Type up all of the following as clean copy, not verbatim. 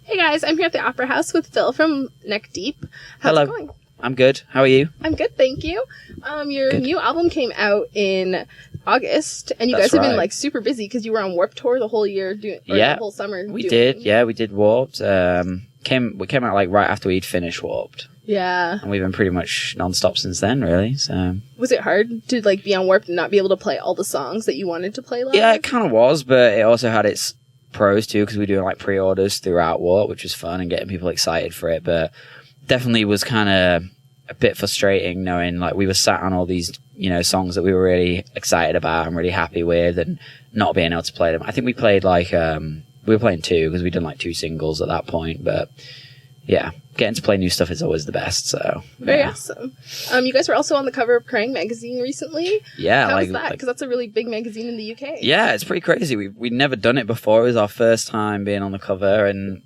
Hey guys, I'm here at the Opera House with Phil from Neck Deep. How's Hello. it going? I'm good. How are you? I'm good, thank you. Your Good. new album came out in August, and you That's guys have been right. like super busy because you were on Warped Tour the whole year, the whole summer. We did. Yeah, we did Warped. We came out like right after we'd finished Warped, Yeah. and we've been pretty much non-stop since then, really. So Was it hard to like be on Warped and not be able to play all the songs that you wanted to play live? yeah, it kind of was, but it also had its pros too because we were doing like pre-orders throughout Warped, which was fun and getting people excited for it. But definitely was kind of a bit frustrating knowing like we were sat on all these songs that we were really excited about and really happy with, and not being able to play them. I think we played like we were playing 2 because we'd done like 2 singles at that point. But yeah, getting to play new stuff is always the best. So Very awesome. You guys were also on the cover of Kerrang magazine recently. Yeah, How was that? Because that's a really big magazine in the UK. Yeah, it's pretty crazy. We'd never done it before. It was our first time being on the cover, and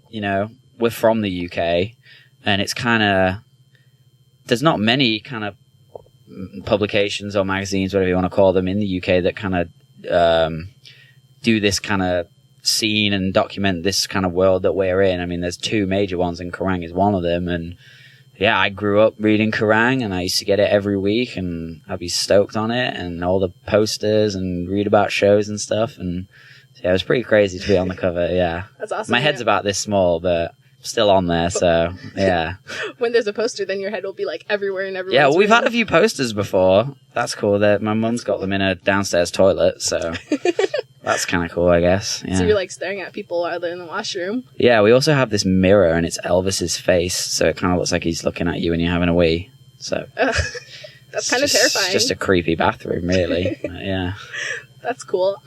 we're from the UK, and it's kind of there's not many kind of publications or magazines, whatever you want to call them, in the UK that kind of do this kind of scene and document this kind of world that we're in. I mean, there's 2 major ones, and Kerrang is one of them. And yeah, I grew up reading Kerrang, and I used to get it every week, and I'd be stoked on it, and all the posters, and read about shows and stuff. And yeah, it was pretty crazy to be on the cover. Yeah, That's awesome. My head's about this small, but still on there. So yeah. When there's a poster, then your head will be like everywhere and everywhere. Yeah, well, we've had a few posters before. That's cool. My mum's got them in a downstairs toilet, so that's kind of cool, I guess. Yeah. So you're like staring at people while they're in the washroom. Yeah, we also have this mirror, and it's Elvis's face, so it kind of looks like he's looking at you when you're having a wee. So that's kind of terrifying. It's just a creepy bathroom, really. Yeah. That's cool.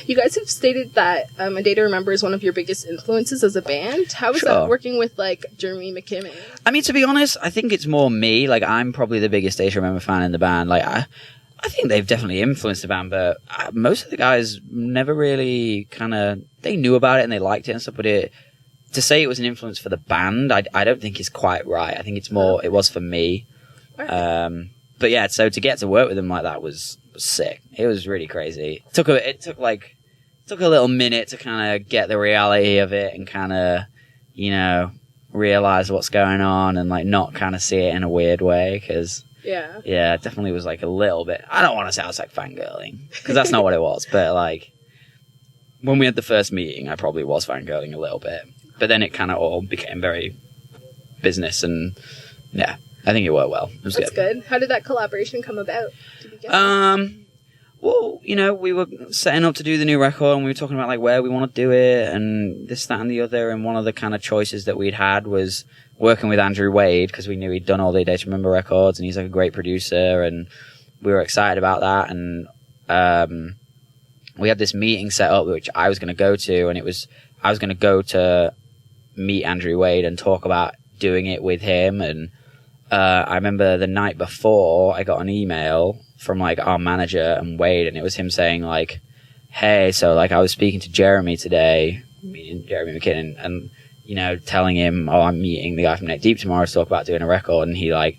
You guys have stated that A Day to Remember is one of your biggest influences as a band. How is that working with, like, Jeremy McKinnon? I mean, to be honest, I think it's more me. Like, I'm probably the biggest Day to Remember fan in the band. Like, I think they've definitely influenced the band, but most of the guys never really they knew about it and they liked it and stuff, but to say it was an influence for the band, I don't think is quite right. I think it's more, it was for me. Right. But yeah, so to get to work with them like that was sick. It was really crazy. It took a little minute to kind of get the reality of it and kind of, realize what's going on and like not kind of see it in a weird way. Cause yeah, it definitely was like a little bit, I don't want to say I was like fangirling because that's not what it was. But like when we had the first meeting, I probably was fangirling a little bit, but then it kind of all became very business, and yeah, I think it worked well. It was good. How did that collaboration come about? Well, we were setting up to do the new record, and we were talking about like where we want to do it and this, that, and the other. And one of the kind of choices that we'd had was working with Andrew Wade, because we knew he'd done all the Day to Remember records, and he's like a great producer, and we were excited about that. And we had this meeting set up, which I was going to go to, and I was going to go to meet Andrew Wade and talk about doing it with him. And I remember the night before, I got an email from like our manager and Wade, and it was him saying like, hey, so like I was speaking to Jeremy today, meeting Jeremy McKinnon, and telling him, oh, I'm meeting the guy from Neck Deep tomorrow to talk about doing a record, and he like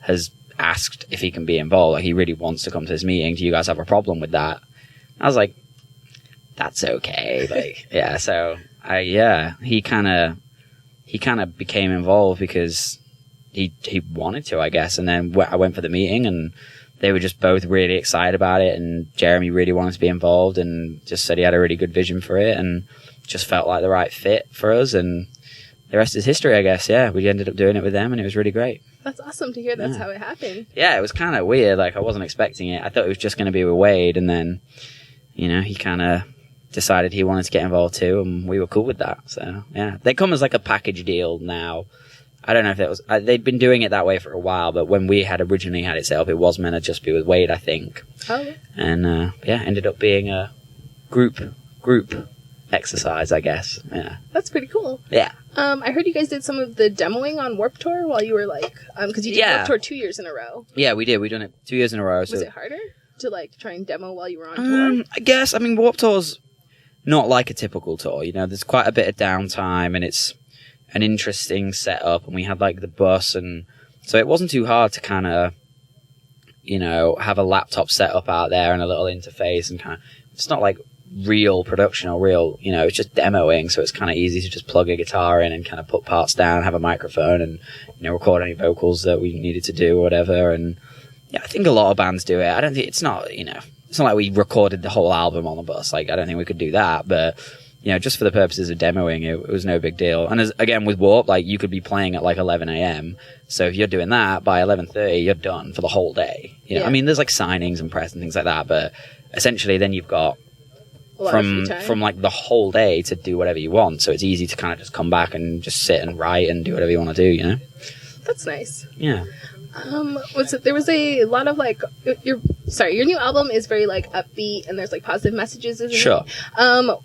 has asked if he can be involved, like he really wants to come to this meeting. Do you guys have a problem with that? I was like, that's okay. Like, yeah. So he kind of became involved because he wanted to, I guess. And then I went for the meeting, and they were just both really excited about it, and Jeremy really wanted to be involved and just said he had a really good vision for it and just felt like the right fit for us, and the rest is history, I guess. Yeah, we ended up doing it with them, and it was really great. That's awesome to hear that's how it happened. Yeah, it was kind of weird. Like, I wasn't expecting it. I thought it was just going to be with Wade, and then, he kind of decided he wanted to get involved too, and we were cool with that. So, yeah. They come as like a package deal now. I don't know if it was... they'd been doing it that way for a while, but when we had originally had it set up, it was meant to just be with Wade, I think. Oh, yeah. And, ended up being a group exercise, I guess. Yeah. That's pretty cool. Yeah. I heard you guys did some of the demoing on Warped Tour while you were like... because you did Warped Tour 2 years in a row. Yeah, we did. We done it 2 years in a row. Was it harder to like try and demo while you were on tour? I guess. I mean, Warped Tour's not like a typical tour. There's quite a bit of downtime, and it's an interesting setup, and we had like the bus, and so it wasn't too hard to kind of have a laptop set up out there and a little interface, and kind of, it's not like real production or real, it's just demoing, so it's kind of easy to just plug a guitar in and kind of put parts down, have a microphone, and record any vocals that we needed to do or whatever. And yeah, I think a lot of bands do it. I don't think it's not like we recorded the whole album on the bus. Like, I don't think we could do that, but just for the purposes of demoing, it was no big deal. And again, with Warp, like, you could be playing at like 11 a.m. So if you're doing that by 11:30, you're done for the whole day. I mean, there's like signings and press and things like that, but essentially then you've got from like the whole day to do whatever you want. So it's easy to kind of just come back and just sit and write and do whatever you want to do, That's nice. Yeah. There was a lot of like your new album is very like upbeat and there's like positive messages, isn't Sure. it?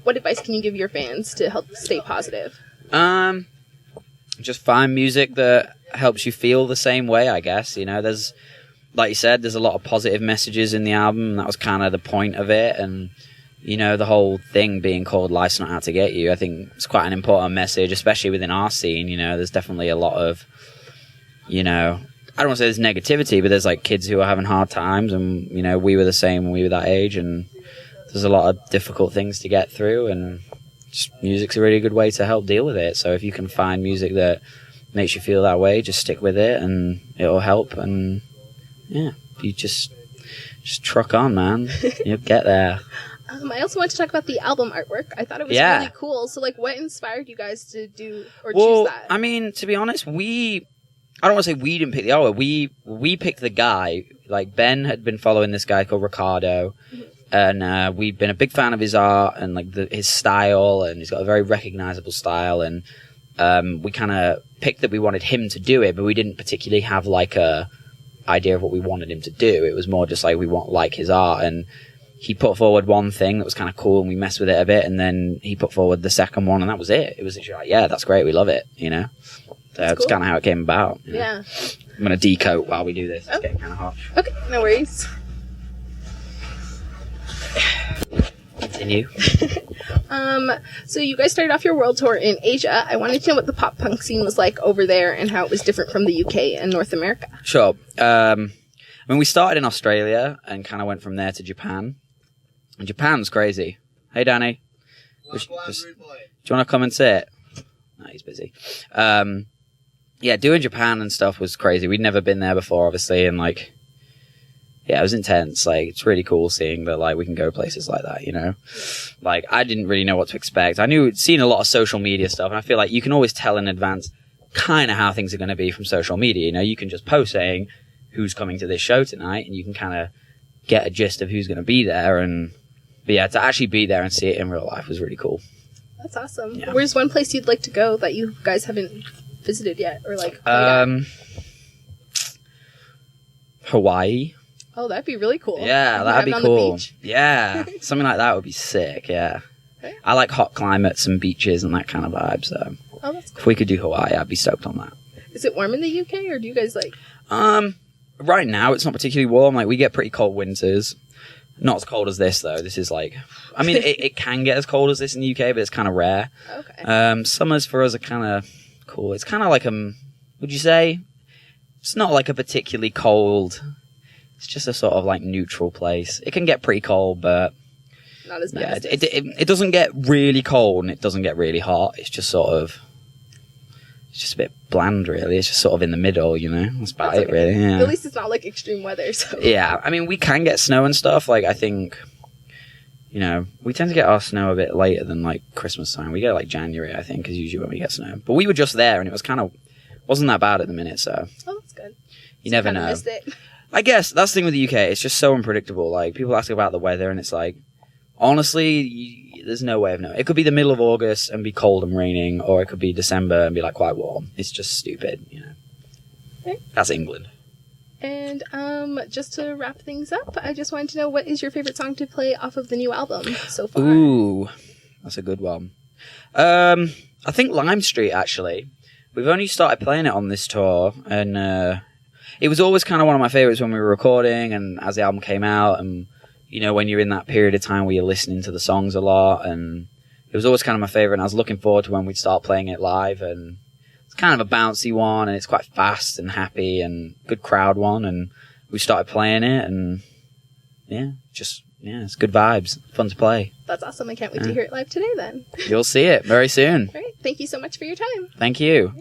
What advice can you give your fans to help stay positive? Just find music that helps you feel the same way, I guess. There's, like you said, there's a lot of positive messages in the album. That was kind of the point of it. And, the whole thing being called Life's Not Out to Get You, I think it's quite an important message, especially within our scene. There's definitely a lot of, I don't want to say there's negativity, but there's like kids who are having hard times, and, we were the same when we were that age, and there's a lot of difficult things to get through, and just music's a really good way to help deal with it. So if you can find music that makes you feel that way, just stick with it and it'll help. And yeah, you just truck on, man. You'll get there. I also want to talk about the album artwork. I thought it was really cool. So like, what inspired you guys to do or choose that? I mean, to be honest, I don't want to say we didn't pick the artwork. We picked the guy. Like, Ben had been following this guy called Ricardo. Mm-hmm. And we've been a big fan of his art and like his style, and he's got a very recognizable style. And we kind of picked that we wanted him to do it, but we didn't particularly have like a idea of what we wanted him to do. It was more just like we want like his art, and he put forward one thing that was kind of cool, and we messed with it a bit, and then he put forward the second one, and that was it. It was literally like, yeah, that's great, we love it, So that's kind of how it came about. Yeah. I'm gonna decoat while we do this. It's getting kind of hot. Okay, no worries. Continue. So you guys started off your world tour in Asia. I wanted to know what the pop punk scene was like over there and how it was different from the UK and North America. Sure. We started in Australia and kind of went from there to Japan. And Japan's crazy. Hey, Danny. Do you want to come and sit? No, he's busy. Doing Japan and stuff was crazy. We'd never been there before, obviously, and like, yeah, it was intense. Like, it's really cool seeing that, like, we can go places like that, Like, I didn't really know what to expect. Seen a lot of social media stuff, and I feel like you can always tell in advance kind of how things are going to be from social media, You can just post saying who's coming to this show tonight, and you can kind of get a gist of who's going to be there. But yeah, to actually be there and see it in real life was really cool. That's awesome. Yeah. Where's one place you'd like to go that you guys haven't visited yet, or like? Hawaii. Oh, that'd be really cool. Yeah, that'd be cool. Yeah, something like that would be sick. Yeah, okay. I like hot climates and beaches and that kind of vibe. So, that's cool. If we could do Hawaii, I'd be stoked on that. Is it warm in the UK, or do you guys like? Right now it's not particularly warm. Like, we get pretty cold winters. Not as cold as this though. This is like, I mean, it can get as cold as this in the UK, but it's kind of rare. Okay. Summers for us are kind of cool. It's kind of like would you say? It's not like a particularly cold. It's just a sort of like neutral place. It can get pretty cold, but not as bad. Yeah, it doesn't get really cold and it doesn't get really hot. It's just it's just a bit bland, really. It's just sort of in the middle, That's about it, really. Yeah. At least it's not like extreme weather. So yeah, I mean, we can get snow and stuff. Like, I think, we tend to get our snow a bit later than like Christmas time. We get like January, I think, is usually when we get snow. But we were just there, and it was wasn't that bad at the minute. So that's good. You never know. Missed it. I guess that's the thing with the UK. It's just so unpredictable. Like, people ask about the weather, and it's like, honestly, there's no way of knowing. It could be the middle of August and be cold and raining, or it could be December and be like quite warm. It's just stupid, Okay. That's England. And just to wrap things up, I just wanted to know, what is your favorite song to play off of the new album so far? Ooh, that's a good one. I think Lime Street, actually. We've only started playing it on this tour, and it was always kind of one of my favorites when we were recording and as the album came out, and when you're in that period of time where you're listening to the songs a lot, and it was always kind of my favorite, and I was looking forward to when we'd start playing it live. And it's kind of a bouncy one, and it's quite fast and happy and good crowd one, and we started playing it, and yeah, just Yeah, it's good vibes. Fun to play. That's awesome. I can't wait to hear it live today then. You'll see it very soon. All right. Thank you so much for your time. Thank you.